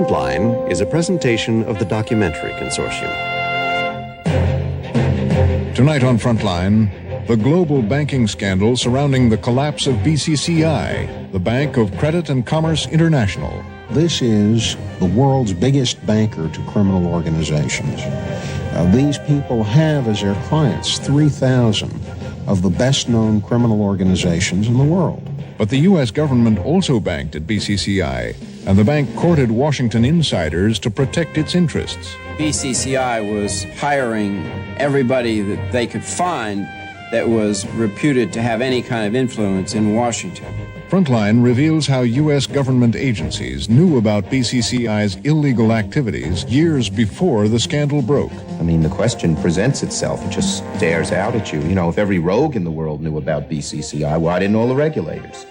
Frontline is a presentation of the Documentary Consortium. Tonight on Frontline, the global banking scandal surrounding the collapse of BCCI, the Bank of Credit and Commerce International. This is the world's biggest banker to criminal organizations. These people have as their clients 3,000 of the best-known criminal organizations in the world. But the U.S. government also banked at BCCI, and the bank courted Washington insiders to protect its interests. BCCI was hiring everybody that they could find that was reputed to have any kind of influence in Washington. Frontline reveals how U.S. government agencies knew about BCCI's illegal activities years before the scandal broke. I mean, the question presents itself. It just stares out at you. You know, if every rogue in the world knew about BCCI, why didn't all the regulators?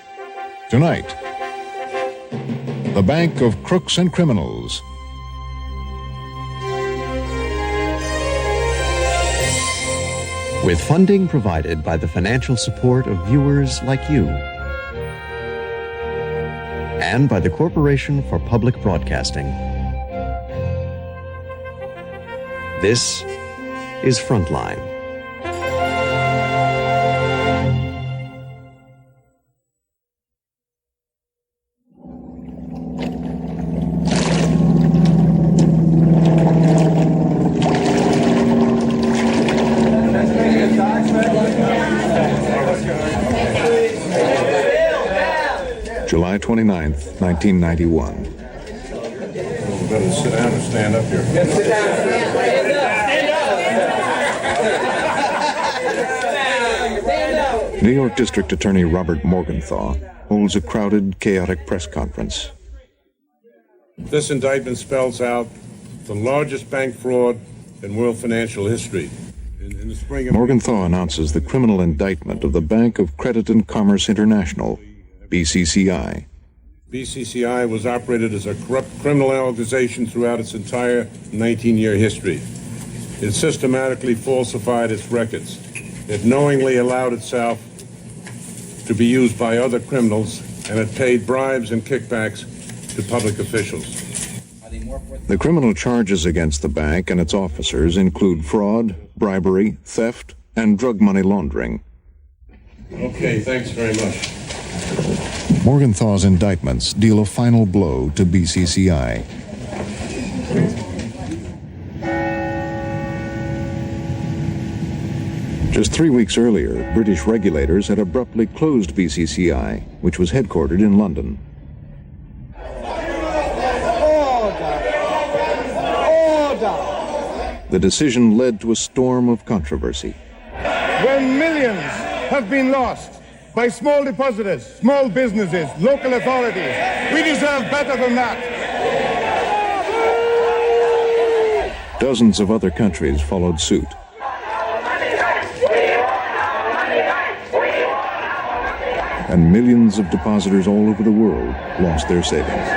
Tonight, the Bank of Crooks and Criminals. With funding provided by the financial support of viewers like you, and by the Corporation for Public Broadcasting. This is Frontline. July 29th, 1991. You better sit down or stand up here. Sit down. Stand up. New York District Attorney Robert Morgenthau holds a crowded, chaotic press conference. This indictment spells out the largest bank fraud in world financial history. In the spring of Morgenthau announces the criminal indictment of the Bank of Credit and Commerce International, BCCI. BCCI was operated as a corrupt criminal organization throughout its entire 19-year history. It systematically falsified its records. It knowingly allowed itself to be used by other criminals, and it paid bribes and kickbacks to public officials. The criminal charges against the bank and its officers include fraud, bribery, theft, and drug money laundering. Okay, thanks very much. Morgenthau's indictments deal a final blow to BCCI. Just 3 weeks earlier, British regulators had abruptly closed BCCI, which was headquartered in London. The decision led to a storm of controversy. When millions have been lost by small depositors, small businesses, local authorities, we deserve better than that. Dozens of other countries followed suit. And millions of depositors all over the world lost their savings.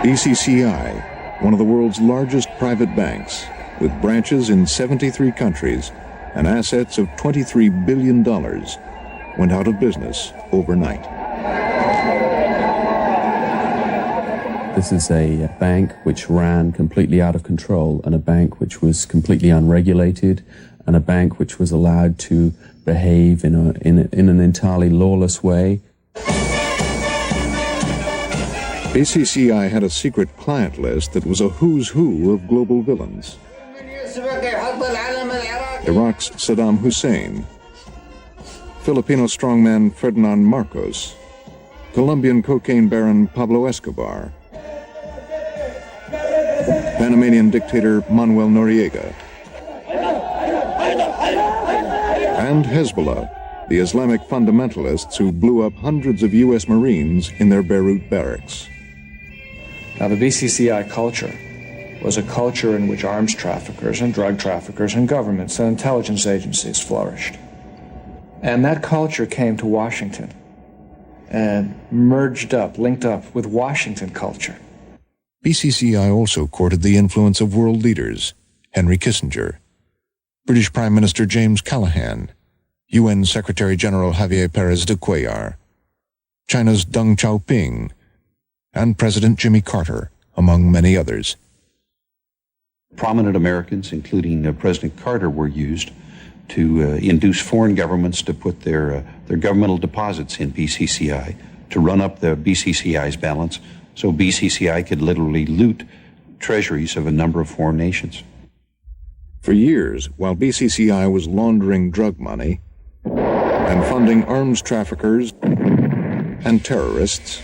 BCCI, one of the world's largest private banks, with branches in 73 countries and assets of $23 billion, went out of business overnight. This is a bank which ran completely out of control, and a bank which was completely unregulated, and a bank which was allowed to behave in an entirely lawless way. BCCI had a secret client list that was a who's who of global villains. Iraq's Saddam Hussein, Filipino strongman Ferdinand Marcos, Colombian cocaine baron Pablo Escobar, Panamanian dictator Manuel Noriega, and Hezbollah, the Islamic fundamentalists who blew up hundreds of U.S. Marines in their Beirut barracks. Now, the BCCI culture was a culture in which arms traffickers and drug traffickers and governments and intelligence agencies flourished. And that culture came to Washington and merged up, linked up with Washington culture. BCCI also courted the influence of world leaders, Henry Kissinger, British Prime Minister James Callaghan, UN Secretary General Javier Pérez de Cuellar, China's Deng Xiaoping, and President Jimmy Carter, among many others. Prominent Americans, including President Carter, were used to induce foreign governments to put their governmental deposits in BCCI, to run up the BCCI's balance, so BCCI could literally loot treasuries of a number of foreign nations. For years, while BCCI was laundering drug money and funding arms traffickers and terrorists,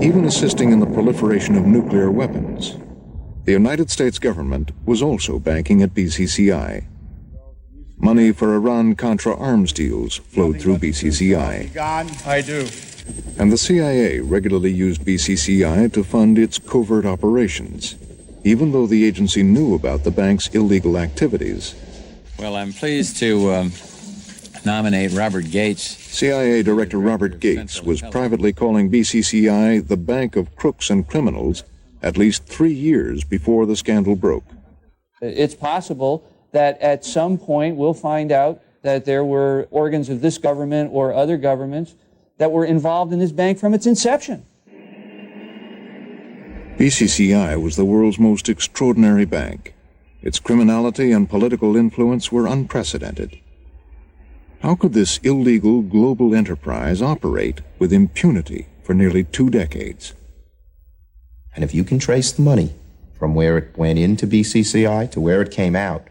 even assisting in the proliferation of nuclear weapons, the United States government was also banking at BCCI. Money for Iran-Contra arms deals flowed through BCCI. I do. And the CIA regularly used BCCI to fund its covert operations, even though the agency knew about the bank's illegal activities. Well, I'm pleased to nominate Robert Gates. CIA Director Robert Gates was privately calling BCCI the bank of crooks and criminals at least 3 years before the scandal broke. It's possible that at some point we'll find out that there were organs of this government or other governments that were involved in this bank from its inception. BCCI was the world's most extraordinary bank. Its criminality and political influence were unprecedented. How could this illegal global enterprise operate with impunity for nearly 2 decades? And if you can trace the money from where it went into BCCI to where it came out,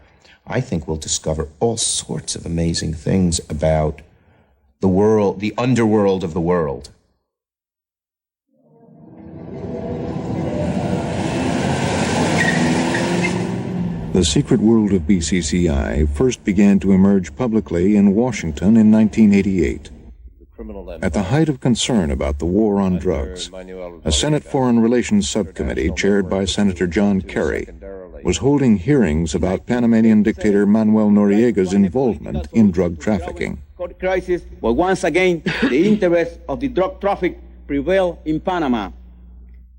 I think we'll discover all sorts of amazing things about the world, the underworld of the world. The secret world of BCCI first began to emerge publicly in Washington in 1988. At the height of concern about the war on drugs, a Senate Foreign Relations Subcommittee chaired by Senator John Kerry was holding hearings about Panamanian dictator Manuel Noriega's involvement in drug trafficking. Crisis, but once again, the interests of the drug traffic prevail in Panama.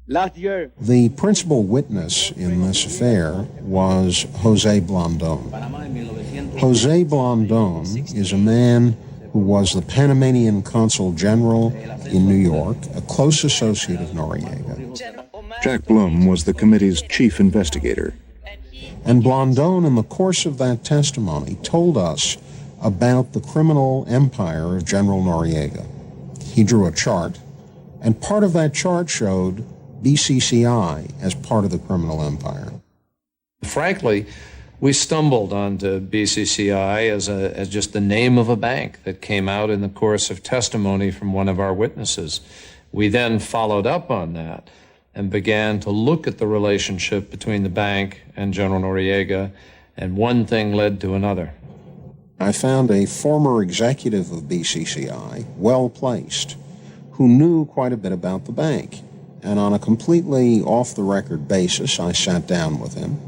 Last year, the principal witness in this affair was Jose Blandón. Jose Blandón is a man who was the Panamanian Consul General in New York, a close associate of Noriega. Jack Blum was the committee's chief investigator. And Blandón, in the course of that testimony, told us about the criminal empire of General Noriega. He drew a chart, and part of that chart showed BCCI as part of the criminal empire. Frankly, we stumbled onto BCCI as just the name of a bank that came out in the course of testimony from one of our witnesses. We then followed up on that and began to look at the relationship between the bank and General Noriega, and one thing led to another. I found a former executive of BCCI, well-placed, who knew quite a bit about the bank. And on a completely off-the-record basis, I sat down with him,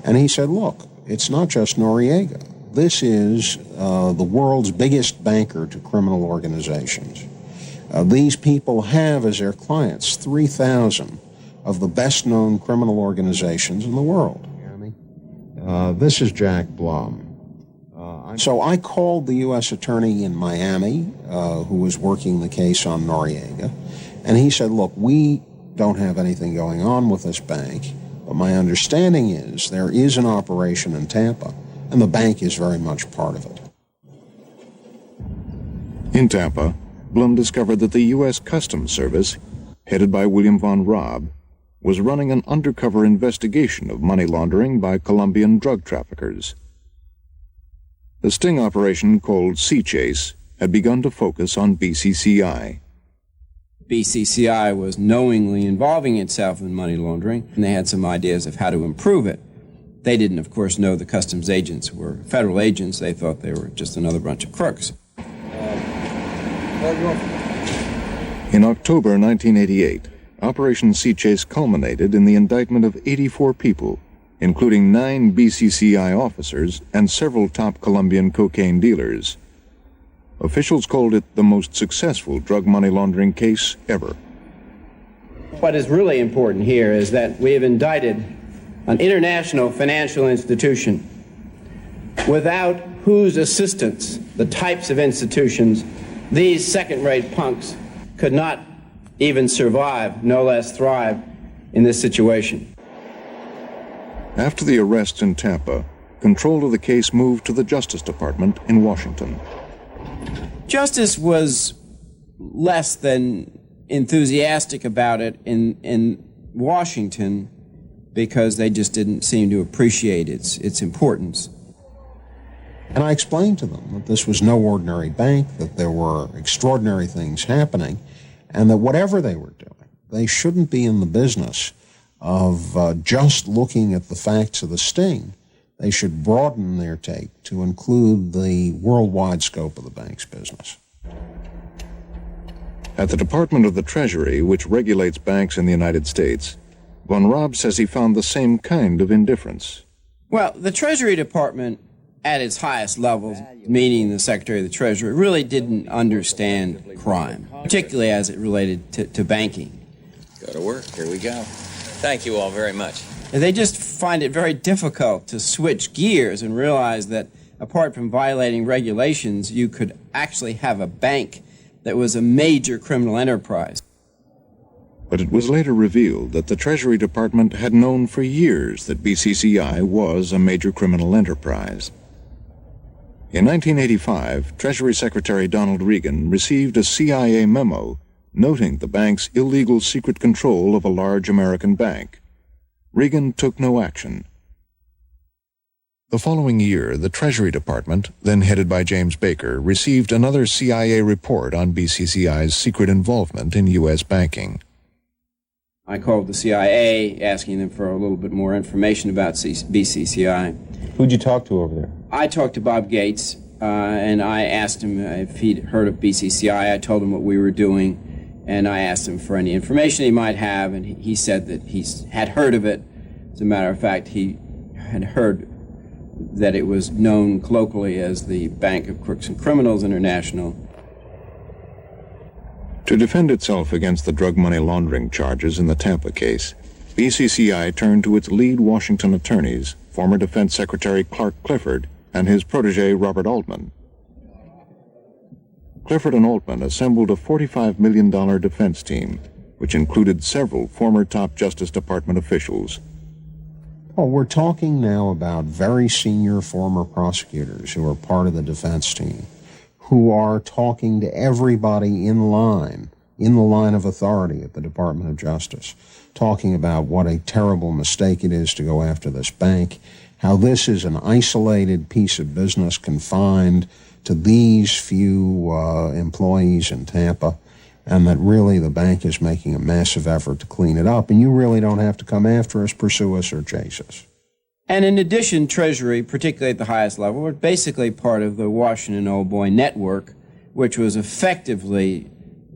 and he said, look, it's not just Noriega. This is the world's biggest banker to criminal organizations. These people have as their clients 3,000 of the best-known criminal organizations in the world. This is Jack Blum. So I called the U.S. attorney in Miami, who was working the case on Noriega, and he said, look, we don't have anything going on with this bank, but my understanding is there is an operation in Tampa, and the bank is very much part of it. In Tampa, Blum discovered that the U.S. Customs Service, headed by William von Raab, was running an undercover investigation of money laundering by Colombian drug traffickers. The sting operation called Sea Chase had begun to focus on BCCI. BCCI was knowingly involving itself in money laundering, and they had some ideas of how to improve it. They didn't, of course, know the customs agents were federal agents. They thought they were just another bunch of crooks. In October 1988, Operation Sea Chase culminated in the indictment of 84 people, including 9 BCCI officers and several top Colombian cocaine dealers. Officials called it the most successful drug money laundering case ever. What is really important here is that we have indicted an international financial institution without whose assistance the types of institutions These second-rate punks could not even survive, no less thrive, in this situation. After the arrests in Tampa, control of the case moved to the Justice Department in Washington. Justice was less than enthusiastic about it in Washington because they just didn't seem to appreciate its importance. And I explained to them that this was no ordinary bank, that there were extraordinary things happening, and that whatever they were doing, they shouldn't be in the business of just looking at the facts of the sting. They should broaden their take to include the worldwide scope of the bank's business. At the Department of the Treasury, which regulates banks in the United States, Von Raab says he found the same kind of indifference. Well, the Treasury Department, at its highest levels, meaning the Secretary of the Treasury, really didn't understand crime, particularly as it related to banking. Go to work. Here we go. Thank you all very much. And they just find it very difficult to switch gears and realize that apart from violating regulations, you could actually have a bank that was a major criminal enterprise. But it was later revealed that the Treasury Department had known for years that BCCI was a major criminal enterprise. In 1985, Treasury Secretary Donald Regan received a CIA memo noting the bank's illegal secret control of a large American bank. Regan took no action. The following year, the Treasury Department, then headed by James Baker, received another CIA report on BCCI's secret involvement in U.S. banking. I called the CIA, asking them for a little bit more information about BCCI. Who'd you talk to over there? I talked to Bob Gates, and I asked him if he'd heard of BCCI. I told him what we were doing, and I asked him for any information he might have, and he said that he had heard of it. As a matter of fact, he had heard that it was known colloquially as the Bank of Crooks and Criminals International. To defend itself against the drug money laundering charges in the Tampa case, BCCI turned to its lead Washington attorneys, former Defense Secretary Clark Clifford and his protege Robert Altman. Clifford and Altman assembled a $45 million defense team, which included several former top Justice Department officials. Well, we're talking now about very senior former prosecutors who are part of the defense team, who are talking to everybody in the line of authority at the Department of Justice, talking about what a terrible mistake it is to go after this bank, how this is an isolated piece of business confined to these few employees in Tampa, and that really the bank is making a massive effort to clean it up, and you really don't have to come after us, pursue us, or chase us. And in addition, Treasury, particularly at the highest level, was basically part of the Washington Old Boy network, which was effectively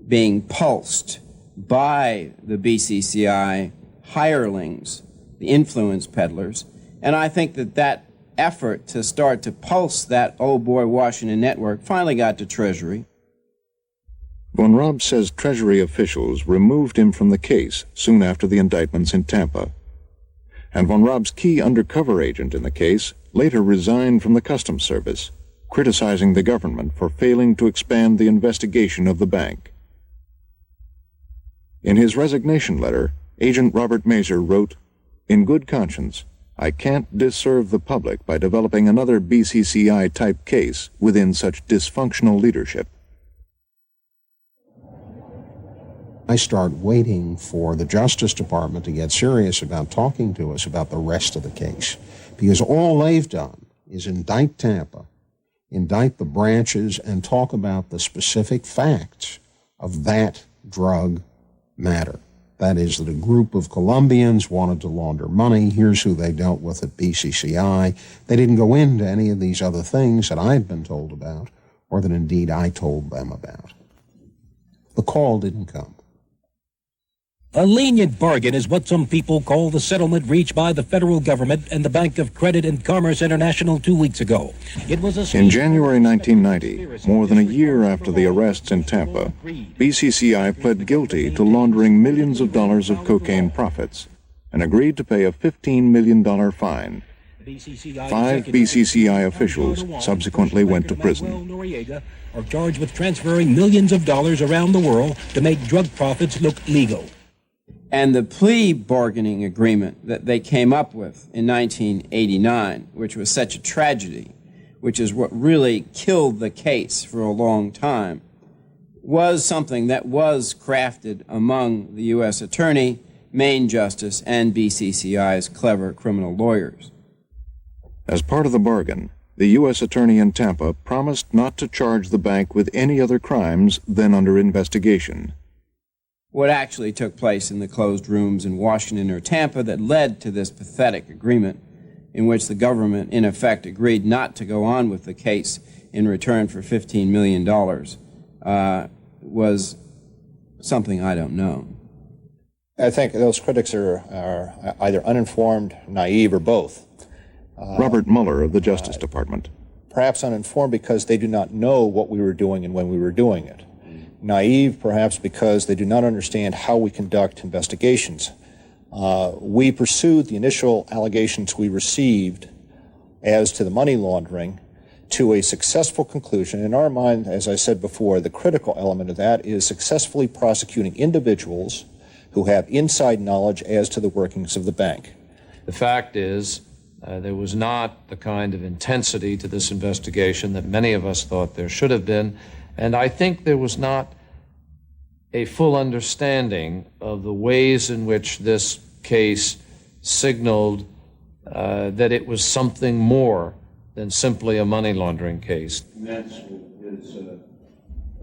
being pulsed by the BCCI hirelings, the influence peddlers. And I think that effort to start to pulse that Old Boy Washington network finally got to Treasury. Von Raab says Treasury officials removed him from the case soon after the indictments in Tampa. And Von Raab's key undercover agent in the case later resigned from the Customs Service, criticizing the government for failing to expand the investigation of the bank. In his resignation letter, Agent Robert Mazer wrote, "In good conscience, I can't disserve the public by developing another BCCI-type case within such dysfunctional leadership." I start waiting for the Justice Department to get serious about talking to us about the rest of the case, because all they've done is indict Tampa, indict the branches, and talk about the specific facts of that drug matter. That is, that a group of Colombians wanted to launder money. Here's who they dealt with at BCCI. They didn't go into any of these other things that I'd been told about, or that indeed I told them about. The call didn't come. A lenient bargain is what some people call the settlement reached by the federal government and the Bank of Credit and Commerce International 2 weeks ago. It was in January 1990, more than a year after the arrests in Tampa, BCCI pled guilty to laundering millions of dollars of cocaine profits and agreed to pay a $15 million fine, 5 BCCI officials subsequently went to prison. Are charged with transferring millions of dollars around the world to make drug profits look legal. And the plea bargaining agreement that they came up with in 1989, which was such a tragedy, which is what really killed the case for a long time, was something that was crafted among the U.S. Attorney, Maine Justice, and BCCI's clever criminal lawyers. As part of the bargain, the U.S. Attorney in Tampa promised not to charge the bank with any other crimes then under investigation. What actually took place in the closed rooms in Washington or Tampa that led to this pathetic agreement, in which the government, in effect, agreed not to go on with the case in return for $15 million, was something I don't know. I think those critics are either uninformed, naive, or both. Robert Mueller of the Justice Department. Perhaps uninformed because they do not know what we were doing and when we were doing it. Naive, perhaps, because they do not understand how we conduct investigations. We pursued the initial allegations we received as to the money laundering to a successful conclusion. In our mind, as I said before, the critical element of that is successfully prosecuting individuals who have inside knowledge as to the workings of the bank. The fact is, there was not the kind of intensity to this investigation that many of us thought there should have been, and I think there was not a full understanding of the ways in which this case signaled that it was something more than simply a money laundering case.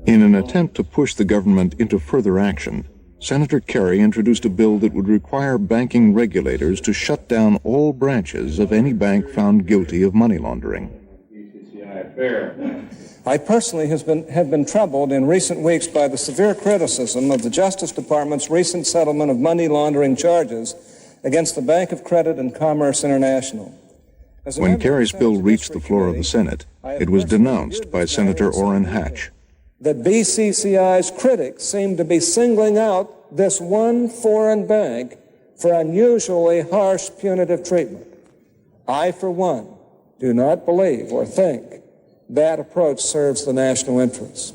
In an attempt to push the government into further action, Senator Kerry introduced a bill that would require banking regulators to shut down all branches of any bank found guilty of money laundering. I personally have been troubled in recent weeks by the severe criticism of the Justice Department's recent settlement of money laundering charges against the Bank of Credit and Commerce International. When Kerry's bill reached the floor of the Senate, it was denounced by Senator Orrin Hatch. That BCCI's critics seem to be singling out this one foreign bank for unusually harsh punitive treatment. I, for one, do not believe or think that approach serves the national interest.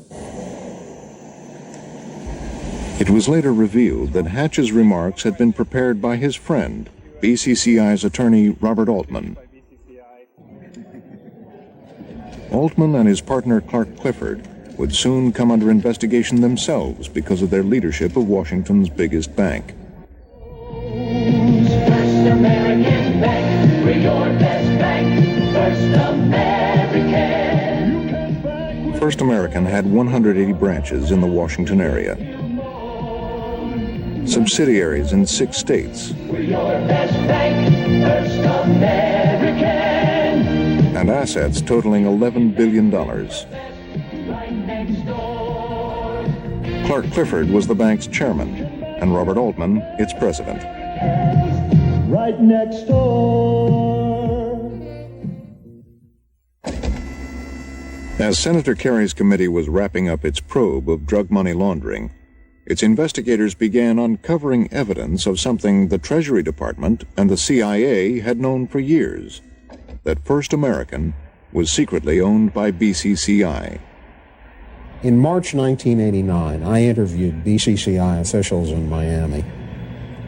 It was later revealed that Hatch's remarks had been prepared by his friend, BCCI's attorney Robert Altman. Altman and his partner Clark Clifford would soon come under investigation themselves because of their leadership of Washington's biggest bank. First American Bank, we're your best bank. First American. First American had 180 branches in the Washington area, subsidiaries in 6 states, We're your best bank. First American. and assets totaling $11 billion. Clark Clifford was the bank's chairman, and Robert Altman its president. Right next door. As Senator Kerry's committee was wrapping up its probe of drug money laundering, its investigators began uncovering evidence of something the Treasury Department and the CIA had known for years, that First American was secretly owned by BCCI. In March 1989, I interviewed BCCI officials in Miami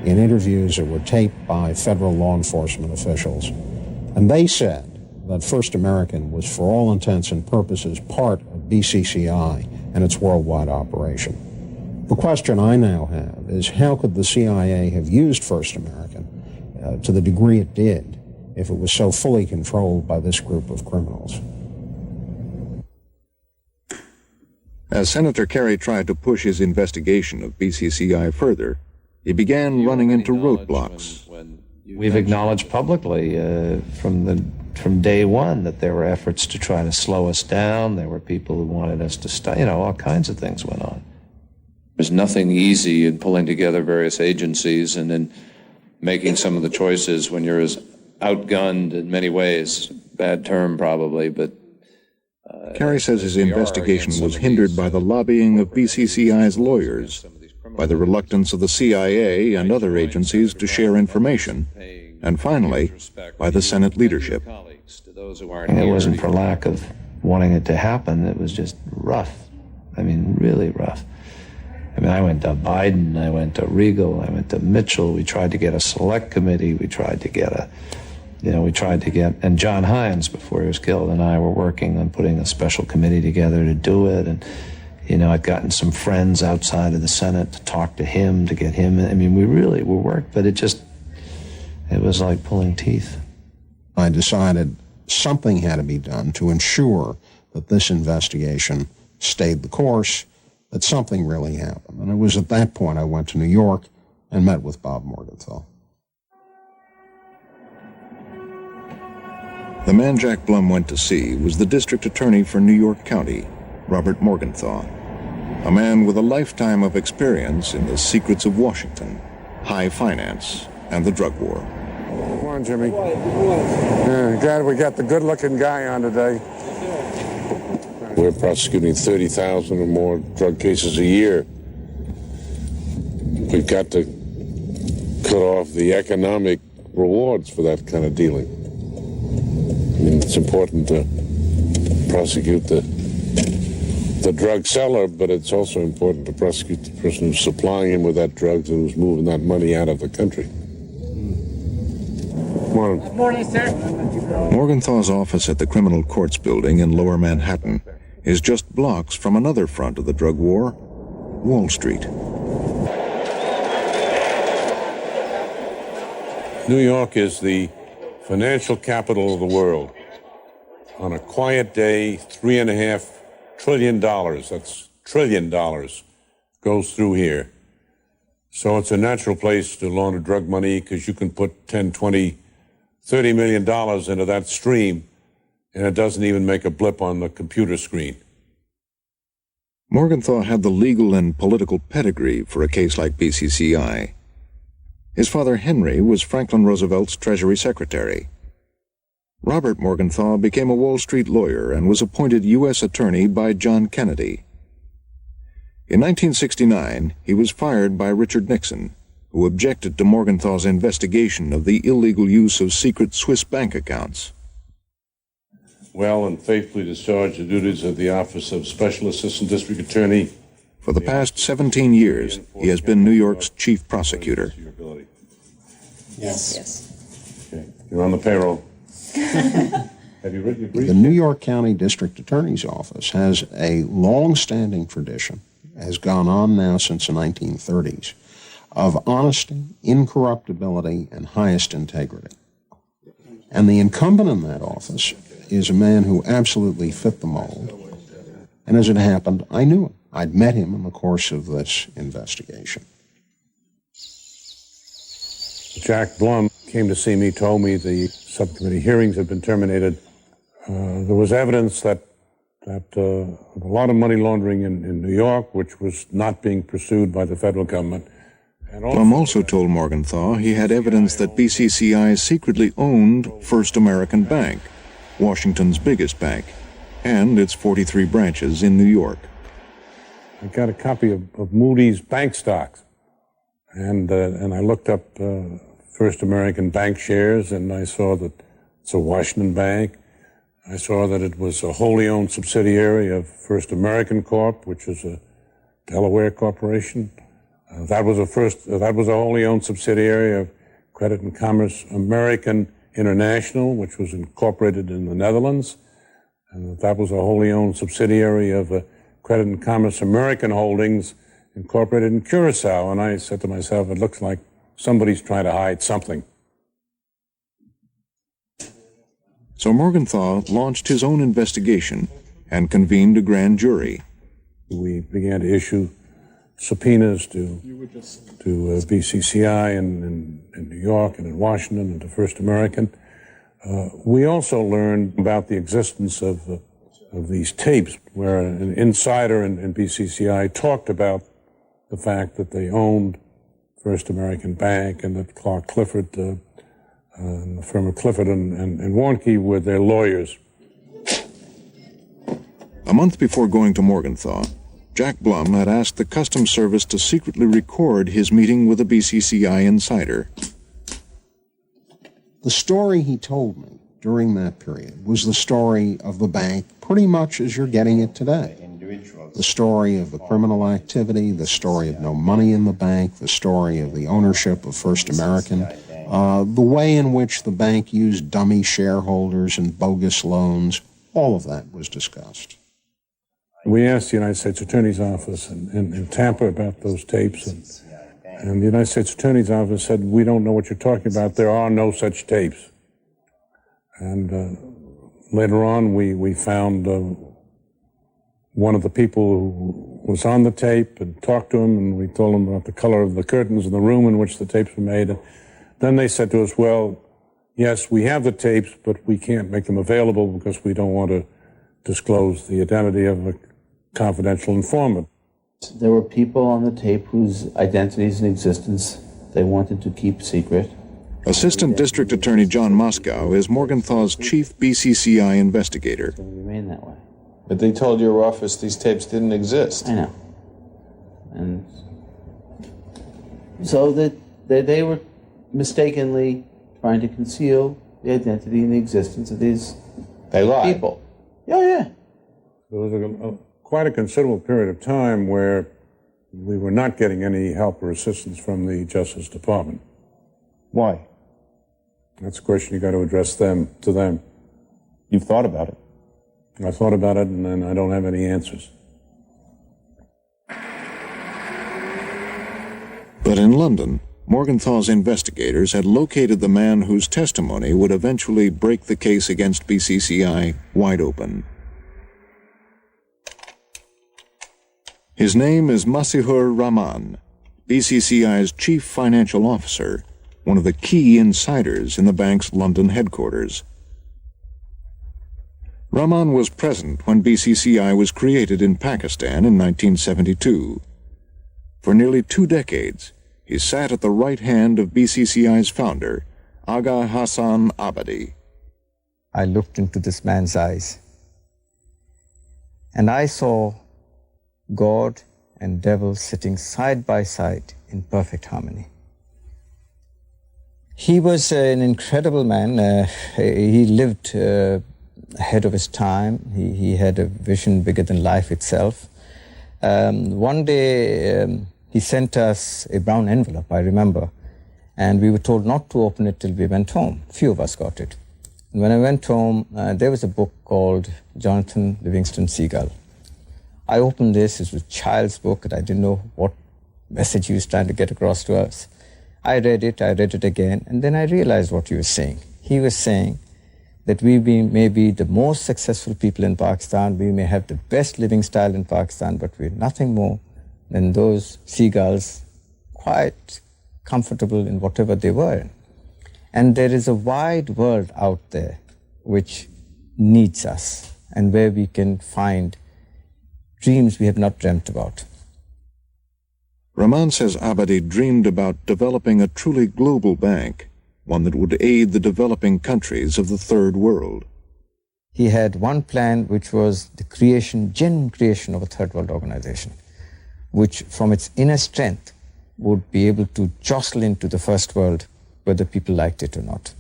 in interviews that were taped by federal law enforcement officials. And they said that First American was, for all intents and purposes, part of BCCI and its worldwide operation. The question I now have is, how could the CIA have used First American to the degree it did if it was so fully controlled by this group of criminals? As Senator Kerry tried to push his investigation of BCCI further, he began running into roadblocks. We've acknowledged publicly from day one that there were efforts to try to slow us down. There were people who wanted us to stay. All kinds of things went on. There's nothing easy in pulling together various agencies and then making some of the choices when you're as outgunned in many ways. Bad term, probably, but Kerry says his investigation was hindered by the lobbying of BCCI's lawyers, by the reluctance of the CIA and other agencies to share information, and finally, by the Senate leadership. And it wasn't for lack of wanting it to happen. It was just rough. I mean, really rough. I mean, I went to Biden, I went to Regal, I went to Mitchell. We tried to get a select committee. We tried to get and John Hines, before he was killed, and I were working on putting a special committee together to do it. And, I'd gotten some friends outside of the Senate to talk to him, to get him. I mean, we worked, but it was like pulling teeth. I decided something had to be done to ensure that this investigation stayed the course, that something really happened. And it was at that point I went to New York and met with Bob Morgenthau. The man Jack Blum went to see was the district attorney for New York County, Robert Morgenthau, a man with a lifetime of experience in the secrets of Washington, high finance, and the drug war. Come on, Jimmy. Yeah, glad we got the good-looking guy on today. We're prosecuting 30,000 or more drug cases a year. We've got to cut off the economic rewards for that kind of dealing. I mean, it's important to prosecute the drug seller, but it's also important to prosecute the person who's supplying him with that drug and who's moving that money out of the country. Good morning, sir. Morgenthau's office at the Criminal Courts Building in Lower Manhattan is just blocks from another front of the drug war, Wall Street. New York is the financial capital of the world. On a quiet day, $3.5 trillion, that's $1 trillion, goes through here. So it's a natural place to launder drug money because you can put 10, 20, $30 million into that stream, and it doesn't even make a blip on the computer screen. Morgenthau had the legal and political pedigree for a case like BCCI. His father Henry was Franklin Roosevelt's Treasury Secretary. Robert Morgenthau became a Wall Street lawyer and was appointed U.S. Attorney by John Kennedy. In 1969, he was fired by Richard Nixon, who objected to Morgenthau's investigation of the illegal use of secret Swiss bank accounts. Well and faithfully discharged the duties of the Office of Special Assistant District Attorney. For the past 17 years, he has been New York's chief prosecutor. Yes. Okay. You're on the payroll. Have you written your brief? The New York County District Attorney's Office has a long-standing tradition, has gone on now since the 1930s, of honesty, incorruptibility, and highest integrity. And the incumbent in that office is a man who absolutely fit the mold. And as it happened, I knew him. I'd met him in the course of this investigation. Jack Blum came to see me, told me the subcommittee hearings had been terminated. There was evidence that a lot of money laundering in New York, which was not being pursued by the federal government. Blum also told Morgenthau he had evidence that BCCI secretly owned First American Bank, Washington's biggest bank, and its 43 branches in New York. I got a copy of Moody's bank stocks, and I looked up First American Bank shares, and I saw that it's a Washington bank. I saw that it was a wholly owned subsidiary of First American Corp., which is a Delaware corporation. That was a wholly owned subsidiary of Credit and Commerce American International, which was incorporated in the Netherlands. And that was a wholly owned subsidiary of Credit and Commerce American Holdings, incorporated in Curacao. And I said to myself, it looks like somebody's trying to hide something. So Morgenthau launched his own investigation and convened a grand jury. We began to issue subpoenas to BCCI in New York and in Washington and to First American. We also learned about the existence of these tapes where an insider in BCCI talked about the fact that they owned First American Bank and that Clark Clifford, the firm of Clifford and Warnke were their lawyers. A month before going to Morgenthau, Jack Blum had asked the Customs Service to secretly record his meeting with a BCCI insider. The story he told me during that period was the story of the bank pretty much as you're getting it today. The story of the criminal activity, the story of no money in the bank, the story of the ownership of First American, the way in which the bank used dummy shareholders and bogus loans, all of that was discussed. We asked the United States Attorney's Office in Tampa about those tapes, and the United States Attorney's Office said, we don't know what you're talking about. There are no such tapes. And later on, we found one of the people who was on the tape and talked to him, and we told him about the color of the curtains in the room in which the tapes were made. And then they said to us, well, yes, we have the tapes, but we can't make them available because we don't want to disclose the identity of a confidential informant. There were people on the tape whose identities and existence they wanted to keep secret. Assistant District Attorney John Moscow is Morgenthau's chief BCCI investigator. It will remain that way. But they told your office these tapes didn't exist. I know. And so that they were mistakenly trying to conceal the identity and the existence of these people. Oh, yeah. There was quite a considerable period of time where we were not getting any help or assistance from the Justice Department. Why? That's a question you got to address to them. You've thought about it? I thought about it, and then I don't have any answers. But in London, Morgenthau's investigators had located the man whose testimony would eventually break the case against BCCI wide open. His name is Masihur Rahman, BCCI's chief financial officer, one of the key insiders in the bank's London headquarters. Rahman was present when BCCI was created in Pakistan in 1972. For nearly 2 decades, he sat at the right hand of BCCI's founder, Aga Hassan Abadi. I looked into this man's eyes, and I saw God and devil sitting side by side in perfect harmony. He was an incredible man. He lived ahead of his time. He had a vision bigger than life itself. One day, he sent us a brown envelope, I remember, and we were told not to open it till we went home. Few of us got it. And when I went home, there was a book called Jonathan Livingston Seagull. I opened this. It was a child's book, and I didn't know what message he was trying to get across to us. I read it again, and then I realized what he was saying. He was saying that we may be the most successful people in Pakistan, we may have the best living style in Pakistan, but we're nothing more than those seagulls, quite comfortable in whatever they were in. And there is a wide world out there which needs us, and where we can find dreams we have not dreamt about. Rahman says Abadi dreamed about developing a truly global bank, one that would aid the developing countries of the Third World. He had one plan, which was the genuine creation of a Third World organization, which from its inner strength would be able to jostle into the First World, whether people liked it or not.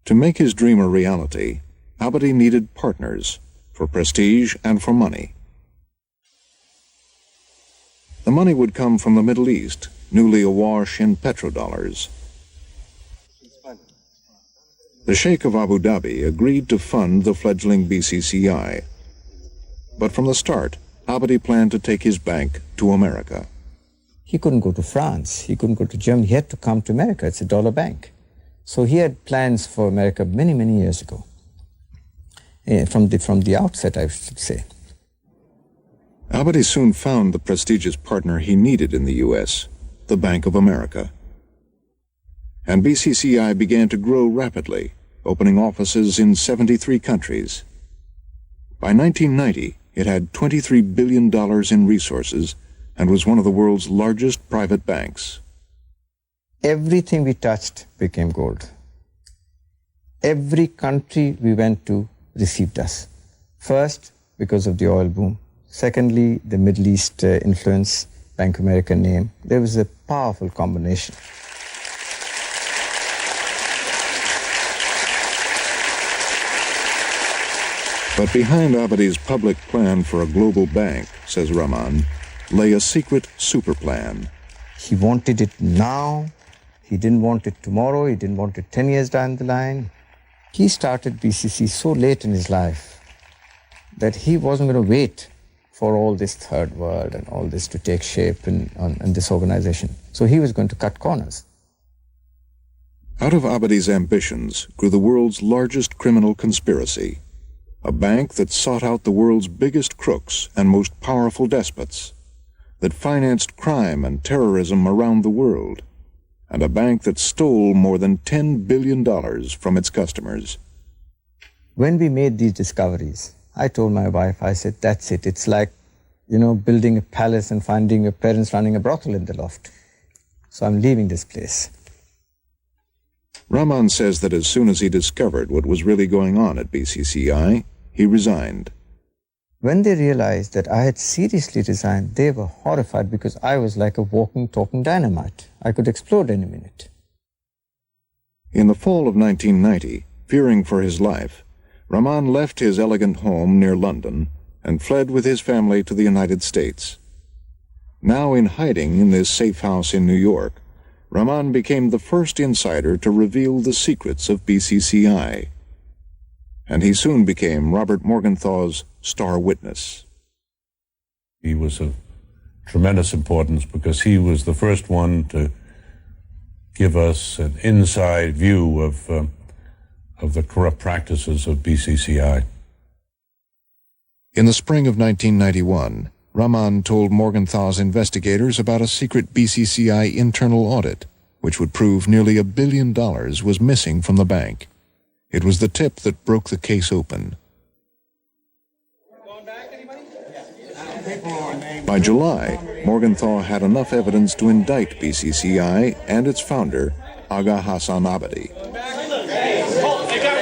To make his dream a reality, Abadi needed partners for prestige and for money. The money would come from the Middle East, newly awash in petrodollars. The Sheikh of Abu Dhabi agreed to fund the fledgling BCCI. But from the start, Abadi planned to take his bank to America. He couldn't go to France. He couldn't go to Germany. He had to come to America. It's a dollar bank. So he had plans for America many, many years ago. From the outset, I should say. Abadi soon found the prestigious partner he needed in the U.S., the Bank of America. And BCCI began to grow rapidly, opening offices in 73 countries. By 1990, it had $23 billion in resources and was one of the world's largest private banks. Everything we touched became gold. Every country we went to received us. First, because of the oil boom. Secondly, the Middle East influence, Bank of America name. There was a powerful combination. But behind Abadi's public plan for a global bank, says Rahman, lay a secret super plan. He wanted it now. He didn't want it tomorrow. He didn't want it 10 years down the line. He started BCC so late in his life that he wasn't going to wait for all this third world and all this to take shape in this organization. So he was going to cut corners. Out of Abadi's ambitions grew the world's largest criminal conspiracy, a bank that sought out the world's biggest crooks and most powerful despots, that financed crime and terrorism around the world, and a bank that stole more than $10 billion from its customers. When we made these discoveries, I told my wife, I said, that's it. It's like, building a palace and finding your parents running a brothel in the loft. So I'm leaving this place. Rahman says that as soon as he discovered what was really going on at BCCI, he resigned. When they realized that I had seriously resigned, they were horrified because I was like a walking, talking dynamite. I could explode any minute. In the fall of 1990, fearing for his life, Rahman left his elegant home near London and fled with his family to the United States. Now in hiding in this safe house in New York, Rahman became the first insider to reveal the secrets of BCCI. And he soon became Robert Morgenthau's star witness. He was of tremendous importance because he was the first one to give us an inside view of the corrupt practices of BCCI. In the spring of 1991, Rahman told Morgenthau's investigators about a secret BCCI internal audit, which would prove nearly $1 billion was missing from the bank. It was the tip that broke the case open. By July, Morgenthau had enough evidence to indict BCCI and its founder, Aga Hassan Abadi.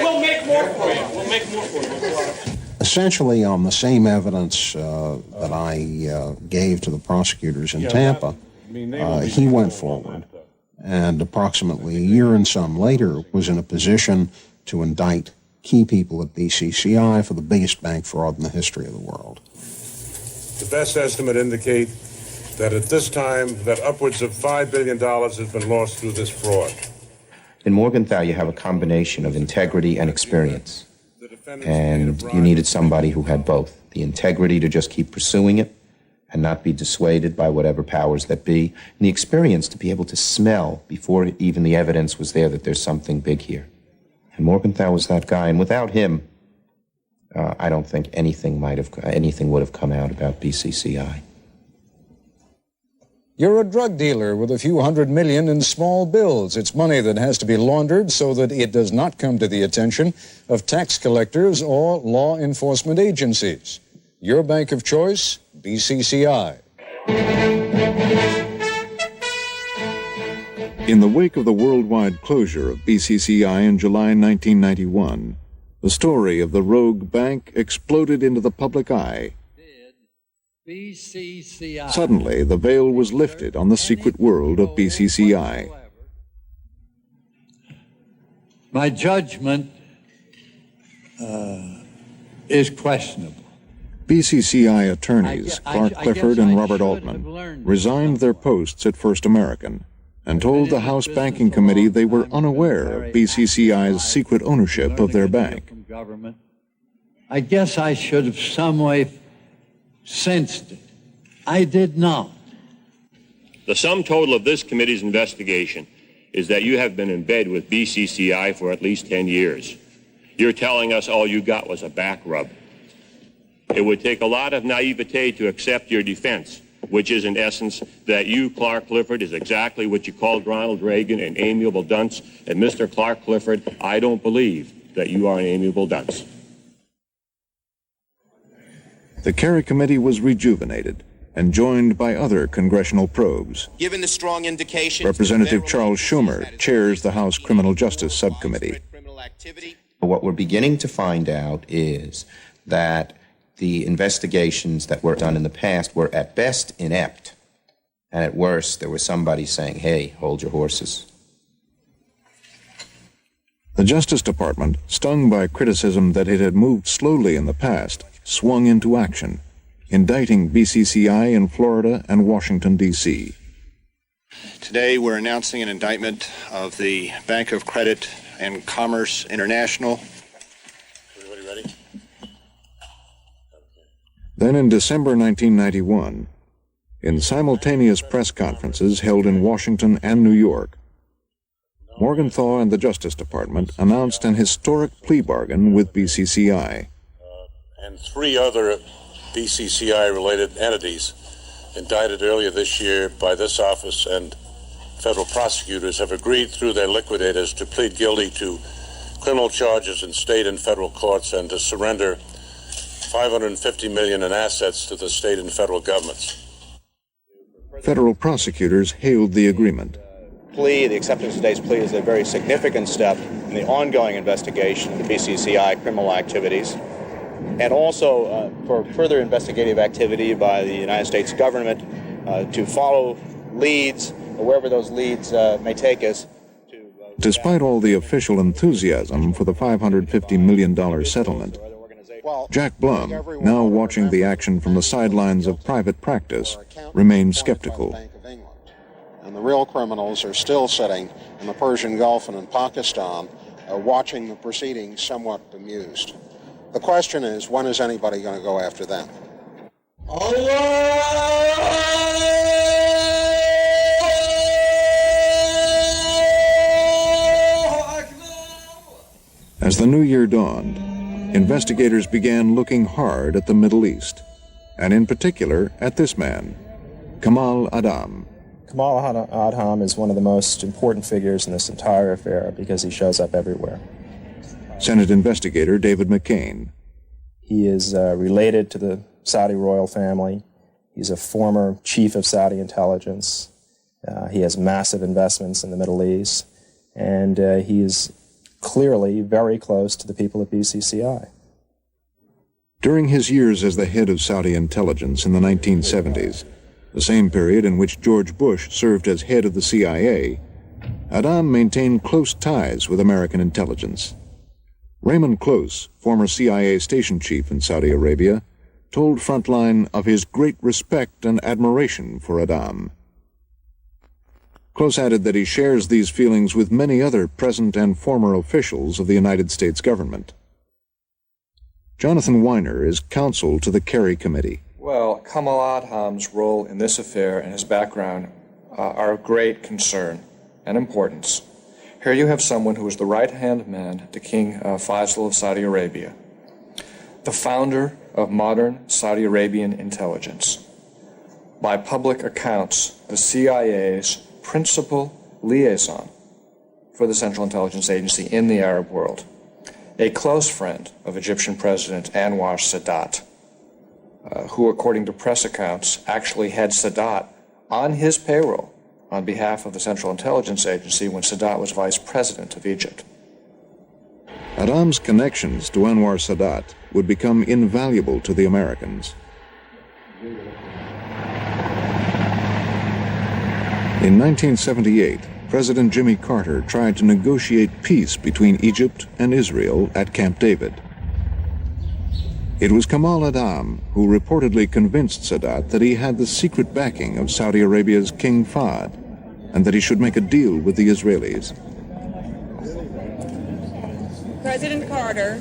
We'll make more for you. We'll make more for you. Essentially on the same evidence that I gave to the prosecutors in Tampa, he went forward, and approximately a year and some later was in a position to indict key people at BCCI for the biggest bank fraud in the history of the world. The best estimate indicate that at this time that upwards of $5 billion has been lost through this fraud. In Morgenthau, you have a combination of integrity and experience. And you needed somebody who had both. The integrity to just keep pursuing it and not be dissuaded by whatever powers that be, and the experience to be able to smell before even the evidence was there that there's something big here. And Morgenthau was that guy, and without him, I don't think anything would have come out about BCCI. You're a drug dealer with a few $100 million in small bills. It's money that has to be laundered so that it does not come to the attention of tax collectors or law enforcement agencies. Your bank of choice, BCCI. In the wake of the worldwide closure of BCCI in July 1991, the story of the rogue bank exploded into the public eye. BCCI. Suddenly, the veil was lifted on the secret world of BCCI. My judgment is questionable. BCCI attorneys Clark Clifford and Robert Altman resigned their posts at First American and told the House Banking Committee they were unaware of BCCI's secret ownership of their bank. I guess I should have some way sensed it. I did not. The sum total of this committee's investigation is that you have been in bed with BCCI for at least 10 years. You're telling us all you got was a back rub. It would take a lot of naivete to accept your defense, which is in essence that you, Clark Clifford, is exactly what you called Ronald Reagan, an amiable dunce. And Mr. Clark Clifford, I don't believe that you are an amiable dunce. The Kerry Committee was rejuvenated and joined by other congressional probes. Given the strong indication, Representative Charles Schumer chairs the House Criminal Justice Subcommittee. What we're beginning to find out is that the investigations that were done in the past were at best inept, and at worst there was somebody saying, hey, hold your horses. The Justice Department, stung by criticism that it had moved slowly in the past, swung into action, indicting BCCI in Florida and Washington, D.C. Today we're announcing an indictment of the Bank of Credit and Commerce International. Everybody ready? Then in December 1991, in simultaneous press conferences held in Washington and New York, Morgenthau and the Justice Department announced an historic plea bargain with BCCI. And 3 other BCCI-related entities indicted earlier this year by this office and federal prosecutors have agreed through their liquidators to plead guilty to criminal charges in state and federal courts and to surrender $550 million in assets to the state and federal governments. Federal prosecutors hailed the agreement. The acceptance of today's plea is a very significant step in the ongoing investigation of the BCCI criminal activities, and also for further investigative activity by the United States government to follow leads, wherever those leads may take us. Despite all the official enthusiasm for the $550 million settlement, Jack Blum, now watching the action from the sidelines of private practice, remained skeptical. And the real criminals are still sitting in the Persian Gulf and in Pakistan, watching the proceedings somewhat bemused. The question is, when is anybody going to go after them? As the new year dawned, investigators began looking hard at the Middle East, and in particular at this man, Kamal Adham. Kamal Adham is one of the most important figures in this entire affair because he shows up everywhere. Senate investigator David McCain. He is related to the Saudi royal family. He's a former chief of Saudi intelligence. He has massive investments in the Middle East, and he is clearly very close to the people at BCCI. During his years as the head of Saudi intelligence in the 1970s, the same period in which George Bush served as head of the CIA, Adham maintained close ties with American intelligence. Raymond Close, former CIA station chief in Saudi Arabia, told Frontline of his great respect and admiration for Adham. Close added that he shares these feelings with many other present and former officials of the United States government. Jonathan Weiner is counsel to the Kerry Committee. Well, Kamal Adham's role in this affair and his background are of great concern and importance. Here you have someone who was the right-hand man to King Faisal of Saudi Arabia, the founder of modern Saudi Arabian intelligence. By public accounts, the CIA's principal liaison for the Central Intelligence Agency in the Arab world, a close friend of Egyptian President Anwar Sadat, who, according to press accounts, actually had Sadat on his payroll on behalf of the Central Intelligence Agency when Sadat was vice president of Egypt. Adham's connections to Anwar Sadat would become invaluable to the Americans. In 1978, President Jimmy Carter tried to negotiate peace between Egypt and Israel at Camp David. It was Kamal Adham who reportedly convinced Sadat that he had the secret backing of Saudi Arabia's King Fahd and that he should make a deal with the Israelis. President Carter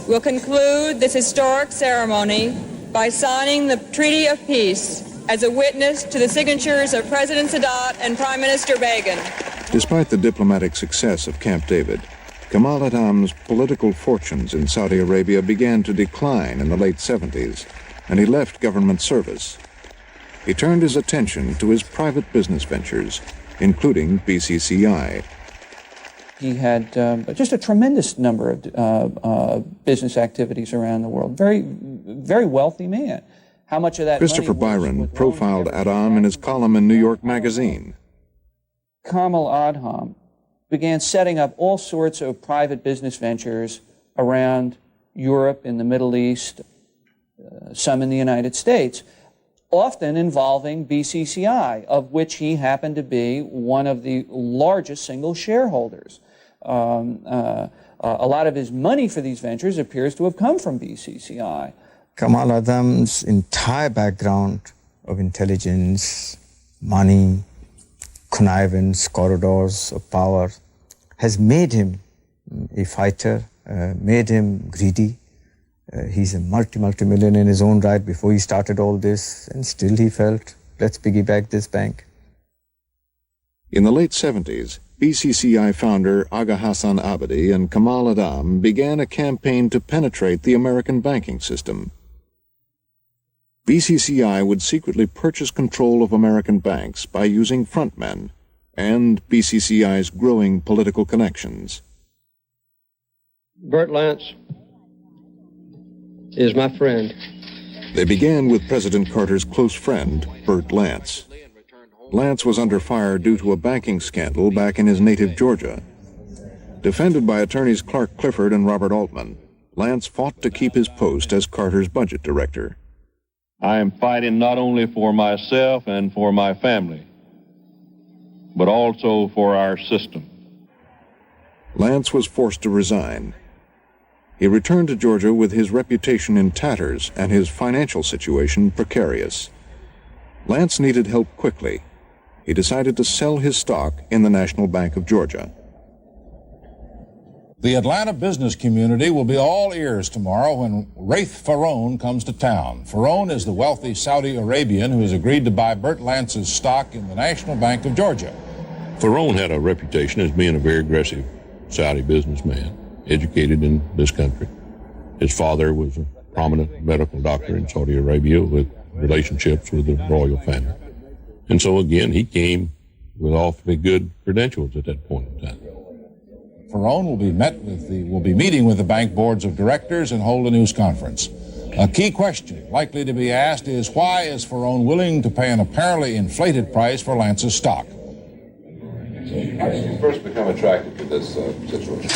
will conclude this historic ceremony by signing the Treaty of Peace as a witness to the signatures of President Sadat and Prime Minister Begin. Despite the diplomatic success of Camp David, Kamal Adham's political fortunes in Saudi Arabia began to decline in the late 70s, and he left government service. He turned his attention to his private business ventures, including BCCI. He had just a tremendous number of business activities around the world. Very, very wealthy man. How much of that Christopher Byron profiled Adham in his column in New York Magazine. Kamal Adham began setting up all sorts of private business ventures around Europe, in the Middle East, some in the United States, often involving BCCI, of which he happened to be one of the largest single shareholders. a lot of his money for these ventures appears to have come from BCCI. Kamal Adam's entire background of intelligence, money, connivance, corridors of power has made him a fighter, made him greedy. He's a multi-millionaire in his own right before he started all this, and still he felt, let's piggyback this bank. In the late 70s, BCCI founder Aga Hassan Abadi and Kamal Adam began a campaign to penetrate the American banking system. BCCI would secretly purchase control of American banks by using frontmen and BCCI's growing political connections. Bert Lance is my friend. They began with President Carter's close friend, Bert Lance. Lance was under fire due to a banking scandal back in his native Georgia. Defended by attorneys Clark Clifford and Robert Altman, Lance fought to keep his post as Carter's budget director. I am fighting not only for myself and for my family, but also for our system. Lance was forced to resign. He returned to Georgia with his reputation in tatters and his financial situation precarious. Lance needed help quickly. He decided to sell his stock in the National Bank of Georgia. The Atlanta business community will be all ears tomorrow when Raith Faraone comes to town. Faraone is the wealthy Saudi Arabian who has agreed to buy Bert Lance's stock in the National Bank of Georgia. Faraone had a reputation as being a very aggressive Saudi businessman, educated in this country. His father was a prominent medical doctor in Saudi Arabia with relationships with the royal family. And so again, he came with awfully good credentials at that point in time. Faraone will be meeting with the bank boards of directors and hold a news conference. A key question likely to be asked is, why is Faraone willing to pay an apparently inflated price for Lance's stock? How did you first become attracted to this situation?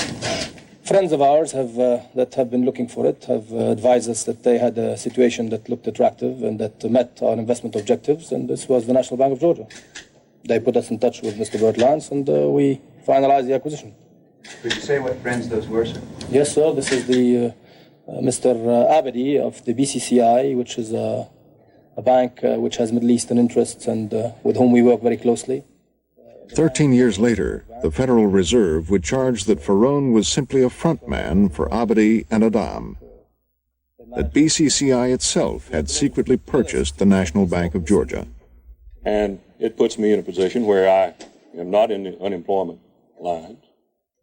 Friends of ours that have been looking for it have advised us that they had a situation that looked attractive and that met our investment objectives, and this was the National Bank of Georgia. They put us in touch with Mr. Bert Lance, and we finalized the acquisition. Could you say what friends those were, sir? Yes, sir. This is the Mr. Abadi of the BCCI, which is a bank which has Middle Eastern interests and with whom we work very closely. 13 years later, the Federal Reserve would charge that Faraone was simply a frontman for Abadi and Adam, that BCCI itself had secretly purchased the National Bank of Georgia. And it puts me in a position where I am not in the unemployment line.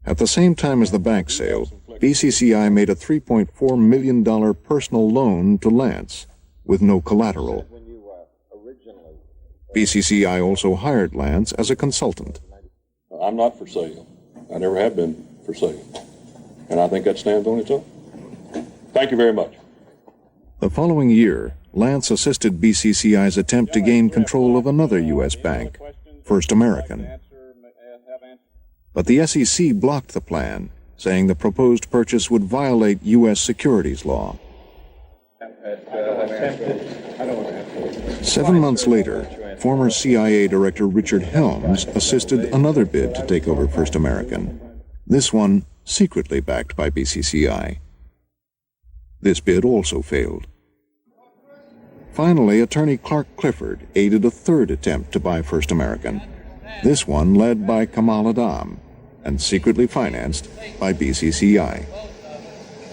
At the same time as the bank sale, BCCI made a $3.4 million personal loan to Lance with no collateral. BCCI also hired Lance as a consultant. I'm not for sale. I never have been for sale. And I think that stands on its own. Thank you very much. The following year, Lance assisted BCCI's attempt to gain control of another U.S. bank, First American. But the SEC blocked the plan, saying the proposed purchase would violate U.S. securities law. 7 months later, former CIA Director Richard Helms assisted another bid to take over First American, this one secretly backed by BCCI. This bid also failed. Finally, attorney Clark Clifford aided a third attempt to buy First American, this one led by Kamal Adam and secretly financed by BCCI.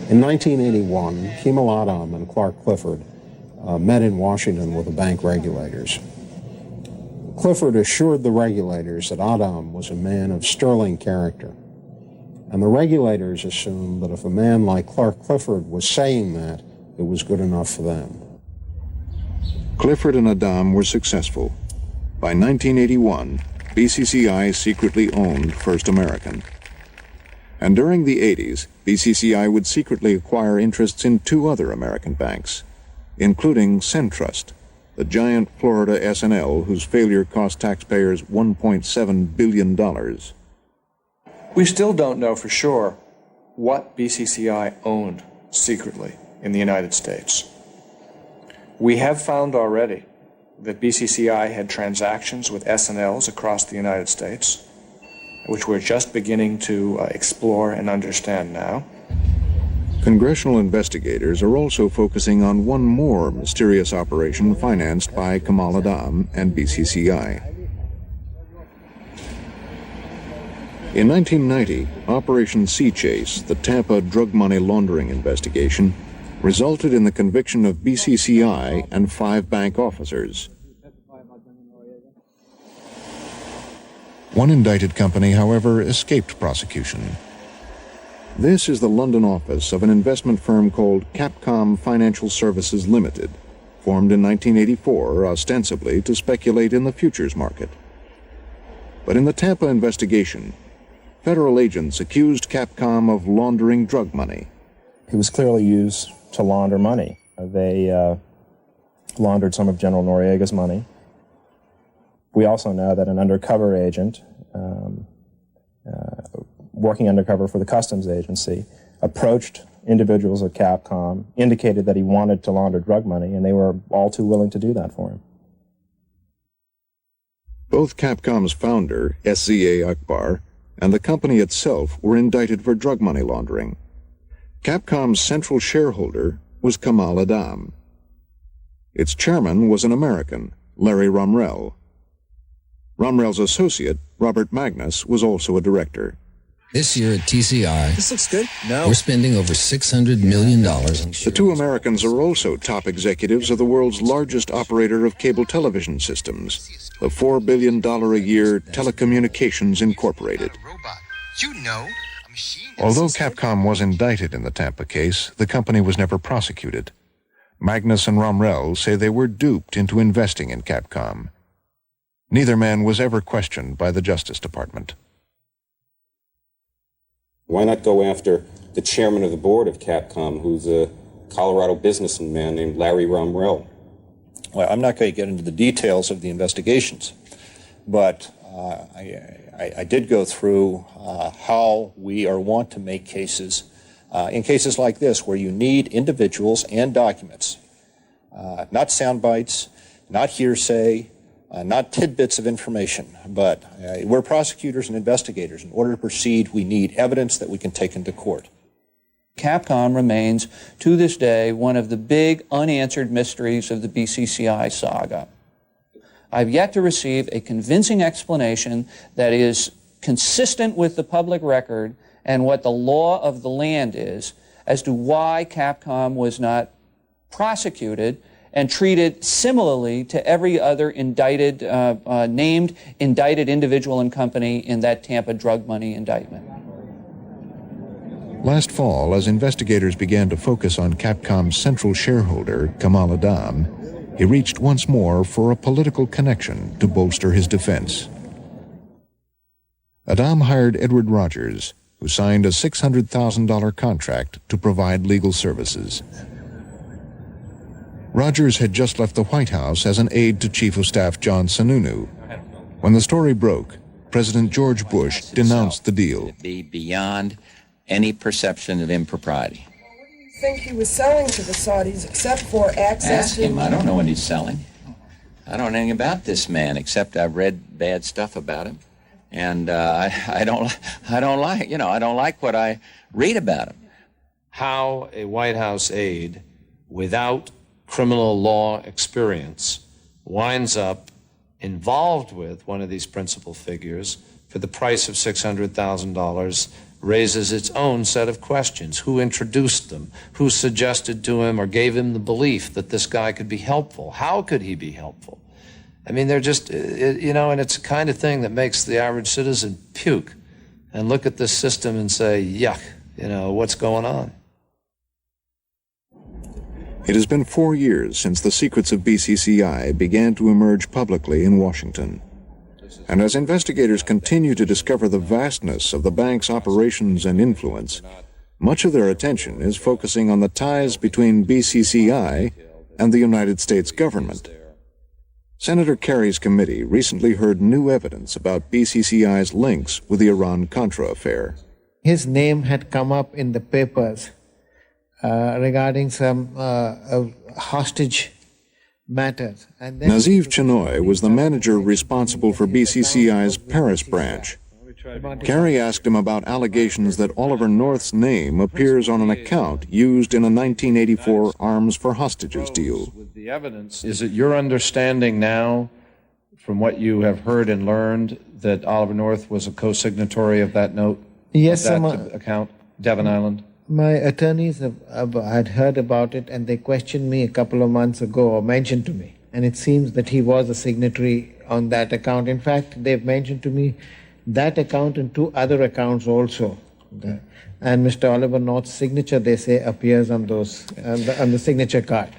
In 1981, Kamal Adam and Clark Clifford met in Washington with the bank regulators. Clifford assured the regulators that Adam was a man of sterling character, and the regulators assumed that if a man like Clark Clifford was saying that, it was good enough for them. Clifford and Adam were successful. By 1981, BCCI secretly owned First American. And during the 80s, BCCI would secretly acquire interests in 2 other American banks, including Centrust, the giant Florida S&L whose failure cost taxpayers $1.7 billion. We still don't know for sure what BCCI owned secretly in the United States. We have found already that BCCI had transactions with S&Ls across the United States. which we're just beginning to explore and understand now. Congressional investigators are also focusing on one more mysterious operation financed by Kamal Adam and BCCI. In 1990, Operation Sea Chase, the Tampa drug money laundering investigation, resulted in the conviction of BCCI and 5 bank officers. One indicted company, however, escaped prosecution. This is the London office of an investment firm called Capcom Financial Services Limited, formed in 1984 ostensibly to speculate in the futures market. But in the Tampa investigation, federal agents accused Capcom of laundering drug money. It was clearly used to launder money. They laundered some of General Noriega's money. We also know that an undercover agent, working undercover for the customs agency, approached individuals at Capcom, indicated that he wanted to launder drug money, and they were all too willing to do that for him. Both Capcom's founder, SZA Akbar, and the company itself were indicted for drug money laundering. Capcom's central shareholder was Kamal Adam. Its chairman was an American, Larry Rumrell. Rumrell's associate, Robert Magnus, was also a director. This year at TCI, this looks good. We're spending over $600 million. The 2 Americans are also top executives of the world's largest operator of cable television systems, the $4 billion a year Telecommunications Incorporated. Although Capcom was indicted in the Tampa case, the company was never prosecuted. Magnus and Rumrell say they were duped into investing in Capcom. Neither man was ever questioned by the Justice Department. Why not go after the chairman of the board of Capcom, who's a Colorado businessman named Larry Rumrell? Well, I'm not going to get into the details of the investigations, but I did go through how we are wont to make cases in cases like this, where you need individuals and documents, not sound bites, not hearsay, not tidbits of information, but we're prosecutors and investigators. In order to proceed, we need evidence that we can take into court. Capcom remains, to this day, one of the big unanswered mysteries of the BCCI saga. I've yet to receive a convincing explanation that is consistent with the public record and what the law of the land is as to why Capcom was not prosecuted and treated similarly to every other indicted, named indicted individual and company in that Tampa drug money indictment. Last fall, as investigators began to focus on Capcom's central shareholder, Kamal Adam, he reached once more for a political connection to bolster his defense. Adam hired Edward Rogers, who signed a $600,000 contract to provide legal services. Rogers had just left the White House as an aide to Chief of Staff John Sununu. When the story broke, President George Bush denounced the deal. Be beyond any perception of impropriety. What do you think he was selling to the Saudis except for access Ask him. I don't know what he's selling. I don't know anything about this man except I've read bad stuff about him, and I don't like what I read about him. How a White House aide without criminal law experience winds up involved with one of these principal figures for the price of $600,000 raises its own set of questions. Who introduced them? Who suggested to him or gave him the belief that this guy could be helpful? How could he be helpful? I mean, they're just, and it's the kind of thing that makes the average citizen puke and look at this system and say, yuck, what's going on? It has been 4 years since the secrets of BCCI began to emerge publicly in Washington. And as investigators continue to discover the vastness of the bank's operations and influence, much of their attention is focusing on the ties between BCCI and the United States government. Senator Kerry's committee recently heard new evidence about BCCI's links with the Iran-Contra affair. His name had come up in the papers regarding some hostage matters. And Nazif Chenoy was the manager responsible for BCCI's Paris branch. Kerry asked him about allegations that Oliver North's name appears on an account used in a 1984 arms for hostages deal. The evidence, is it your understanding now, from what you have heard and learned, that Oliver North was a co-signatory of that note? Yes, of that account, Devon Island? My attorneys had heard about it, and they questioned me a couple of months ago, or mentioned to me. And it seems that he was a signatory on that account. In fact, they've mentioned to me that account and 2 other accounts also. And Mr. Oliver North's signature, they say, appears on those on the signature card.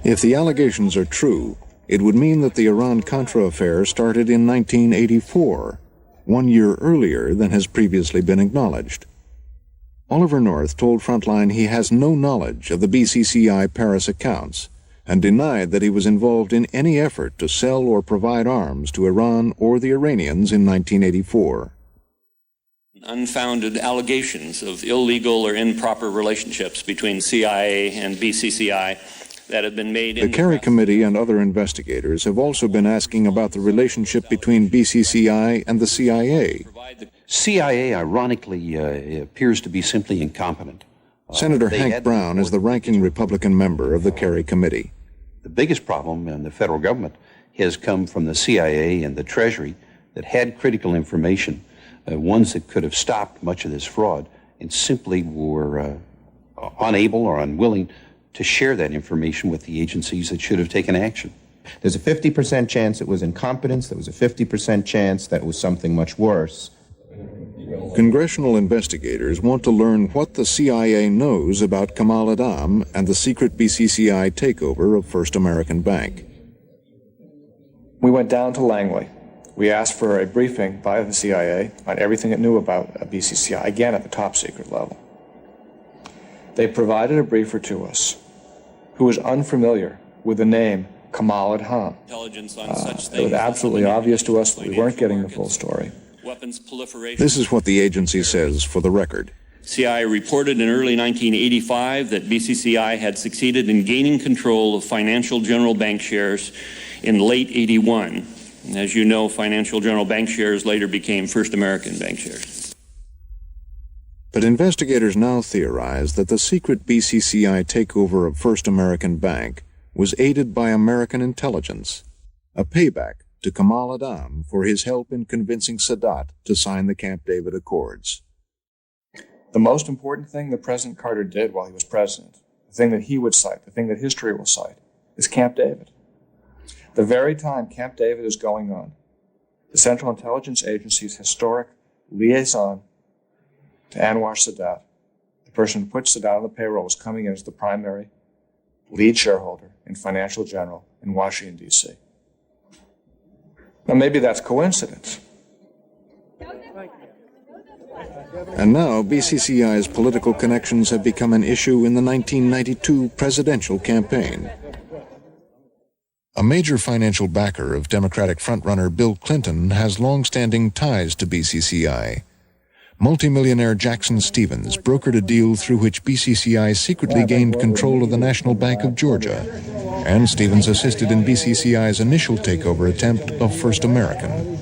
If the allegations are true, it would mean that the Iran-Contra affair started in 1984, 1 year earlier than has previously been acknowledged. Oliver North told Frontline he has no knowledge of the BCCI Paris accounts and denied that he was involved in any effort to sell or provide arms to Iran or the Iranians in 1984. Unfounded allegations of illegal or improper relationships between CIA and BCCI that have been made in the Kerry Committee and other investigators have also been asking about the relationship between BCCI and the CIA. CIA, ironically, appears to be simply incompetent. Senator Hank Brown is the ranking Republican member of the Kerry Committee. The biggest problem in the federal government has come from the CIA and the Treasury that had critical information, ones that could have stopped much of this fraud, and simply were unable or unwilling to share that information with the agencies that should have taken action. There's a 50% chance it was incompetence. There was a 50% chance that it was something much worse. Congressional investigators want to learn what the CIA knows about Kamal Adam and the secret BCCI takeover of First American Bank. We went down to Langley. We asked for a briefing by the CIA on everything it knew about BCCI, again at the top secret level. They provided a briefer to us who was unfamiliar with the name Kamal Adham. It was absolutely obvious to us that we weren't getting the full story. This is what the agency says for the record. CIA reported in early 1985 that BCCI had succeeded in gaining control of Financial General Bank shares in late 81. And as you know, Financial General Bank shares later became First American Bank shares. But investigators now theorize that the secret BCCI takeover of First American Bank was aided by American intelligence, a payback to Kamal Adam for his help in convincing Sadat to sign the Camp David Accords. The most important thing that President Carter did while he was president, the thing that he would cite, the thing that history will cite, is Camp David. The very time Camp David is going on, the Central Intelligence Agency's historic liaison to Anwar Sadat, the person who put Sadat on the payroll, was coming in as the primary lead shareholder in Financial General in Washington, D.C. Now, maybe that's coincidence. And now BCCI's political connections have become an issue in the 1992 presidential campaign. A major financial backer of Democratic frontrunner Bill Clinton has long-standing ties to BCCI. Multimillionaire Jackson Stevens brokered a deal through which BCCI secretly gained control of the National Bank of Georgia, and Stevens assisted in BCCI's initial takeover attempt of First American.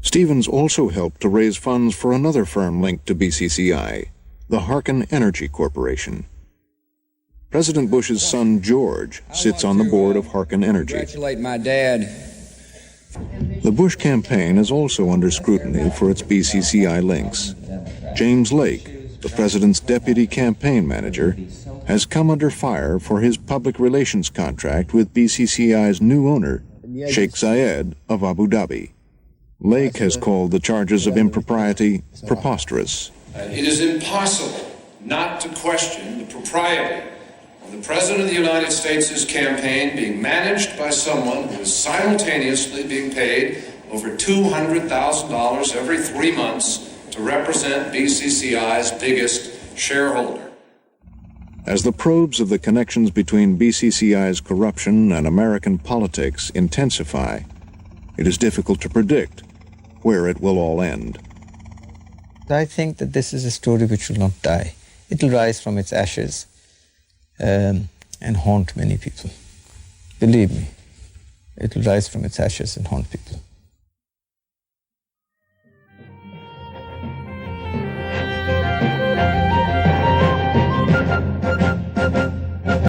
Stevens also helped to raise funds for another firm linked to BCCI, the Harken Energy Corporation. President Bush's son, George, sits on the board of Harken Energy. Congratulate my dad. The Bush campaign is also under scrutiny for its BCCI links. James Lake, the president's deputy campaign manager, has come under fire for his public relations contract with BCCI's new owner, Sheikh Zayed of Abu Dhabi. Lake has called the charges of impropriety preposterous. It is impossible not to question the propriety of the President of the United States' campaign being managed by someone who is simultaneously being paid over $200,000 every 3 months to represent BCCI's biggest shareholder. As the probes of the connections between BCCI's corruption and American politics intensify, it is difficult to predict where it will all end. I think that this is a story which will not die. It will rise from its ashes and haunt many people. Believe me. it will rise from its ashes and haunt people.